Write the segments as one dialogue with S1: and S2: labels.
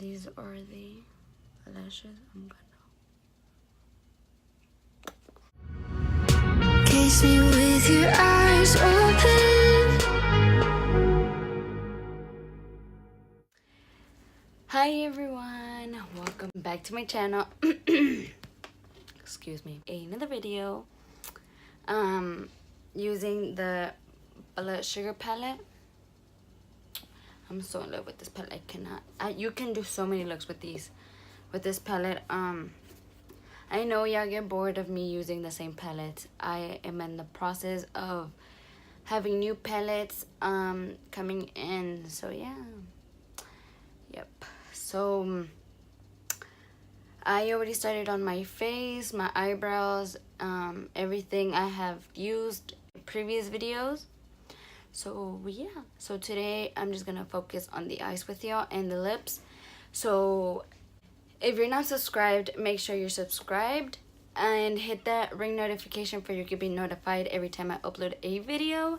S1: these are the lashes. I'm gonna kiss me with your eyes open. Hi everyone, welcome back to my channel. Excuse me. Another video using the Blood Sugar palette. I'm so in love with this palette. I cannot. You can do so many looks with this palette. I know y'all get bored of me using the same palette. I am in the process of having new palettes coming in. So yeah. Yep. So I already started on my face, my eyebrows, everything I have used in previous videos. So yeah, so today I'm just gonna focus on the eyes with y'all and the lips. So if you're not subscribed, make sure you're subscribed and hit that ring notification for you to be notified every time I upload a video.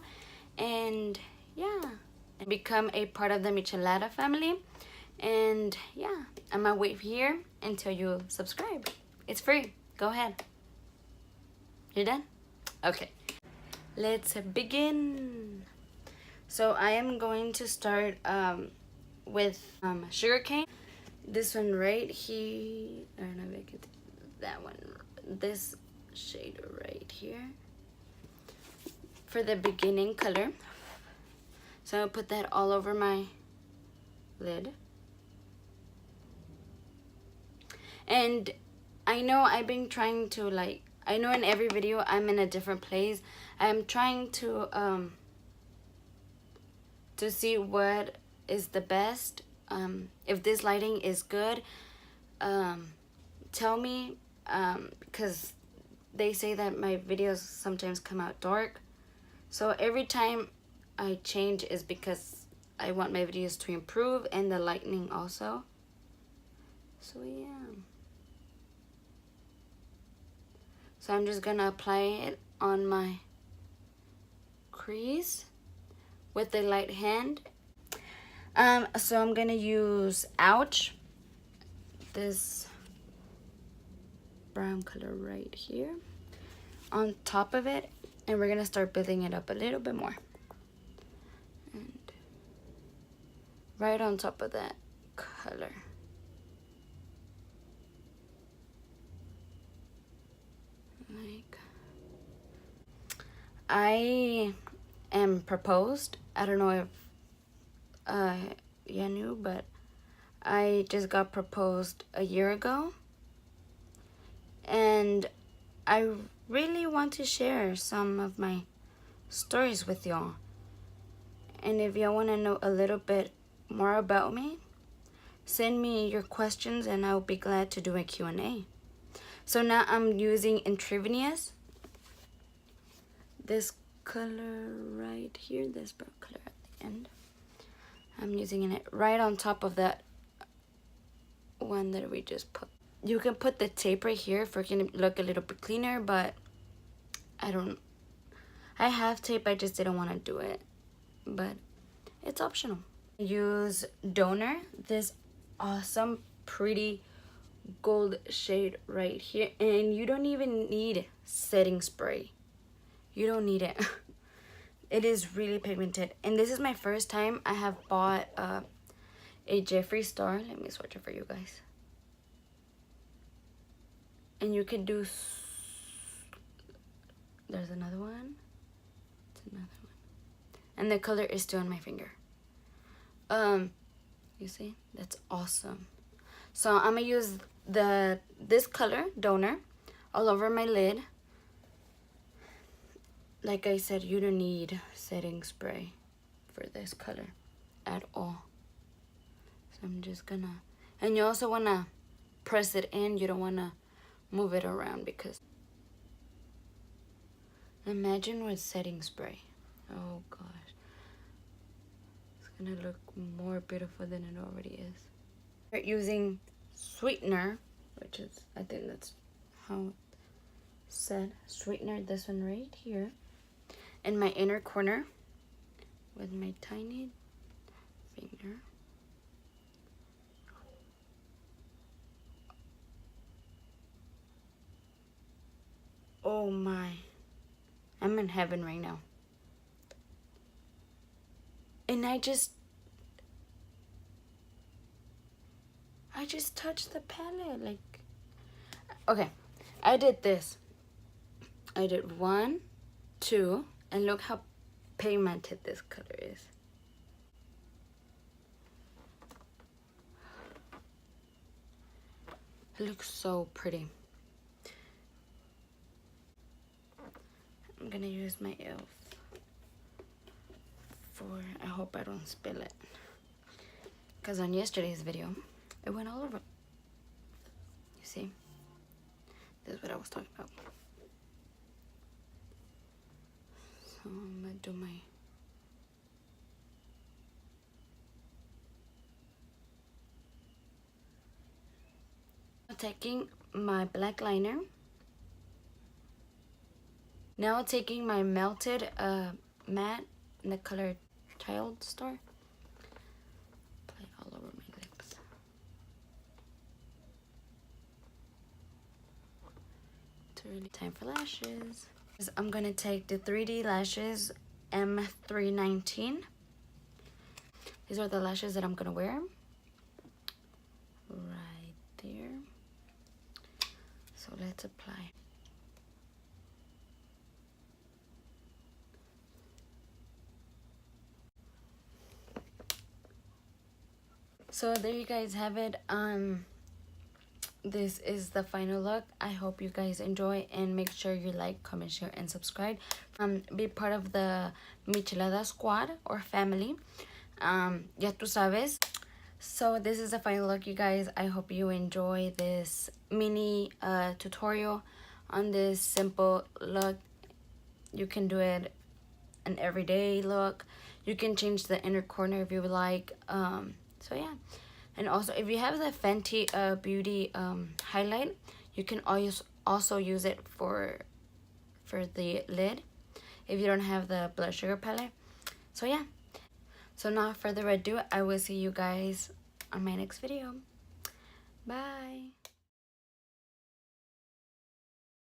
S1: And yeah, and become a part of the Michelada family. And yeah, I'm gonna wait here until you subscribe. It's free. Go ahead. You're done? Okay. Let's begin. So I am going to start with sugarcane. This one right here. I don't know if I could. That one. This shade right here. For the beginning color. So I'll put that all over my lid. And I know I've been trying to I know in every video I'm in a different place. I'm trying to see what is the best. If this lighting is good, tell me, because they say that my videos sometimes come out dark. So every time I change is because I want my videos to improve, and the lighting also. So yeah. So I'm just gonna apply it on my crease with a light hand. So I'm gonna use Ouch, this brown color right here, on top of it, and we're gonna start building it up a little bit more. And right on top of that color. I am proposed. I don't know if you knew, but I just got proposed a year ago. And I really want to share some of my stories with y'all. And if y'all want to know a little bit more about me, send me your questions and I'll be glad to do a Q&A. So now I'm using Intravenous. This color right here, this brown color at the end. I'm using it right on top of that one that we just put. You can put the tape right here for it to look a little bit cleaner, but I have tape, I just didn't want to do it, but it's optional. Use Donor, this awesome, pretty gold shade right here, and you don't even need setting spray. You don't need it. It is really pigmented. And this is my first time I have bought a Jeffree Star. Let me swatch it for you guys. And you can do... There's another one. It's another one. And the color is still on my finger. You see? That's awesome. So I'm going to use this color, Donor, all over my lid. Like I said, you don't need setting spray for this color at all. So I'm just gonna, and you also wanna press it in. You don't wanna move it around, because imagine with setting spray. Oh gosh, it's gonna look more beautiful than it already is. We're using Sweetener, which is, I think that's how it's said, Sweetener. This one right here. In my inner corner with my tiny finger. Oh my. I'm in heaven right now. And I just touched the palette. Like, okay, I did this. I did 1, 2, and look how pigmented this color is. It looks so pretty. I'm gonna use my e.l.f. I hope I don't spill it. Because on yesterday's video, it went all over. You see? This is what I was talking about. So I'm gonna do my... taking my black liner. Now taking my melted matte in the color Child Star. Apply it all over my lips. It's really time for lashes. I'm gonna take the 3D lashes M319. These are the lashes that I'm gonna wear. Right there. So let's apply. So there you guys have it. This is the final look. I hope you guys enjoy, and make sure you like, comment, share, and subscribe. Be part of the Micheladas squad or family. Ya tú sabes. So this is the final look, you guys. I hope you enjoy this mini tutorial on this simple look. You can do it an everyday look. You can change the inner corner if you would like. So yeah. And also, if you have the Fenty Beauty highlight, you can also use it for the lid if you don't have the blood sugar palette. So yeah. So not further ado, I will see you guys on my next video. Bye.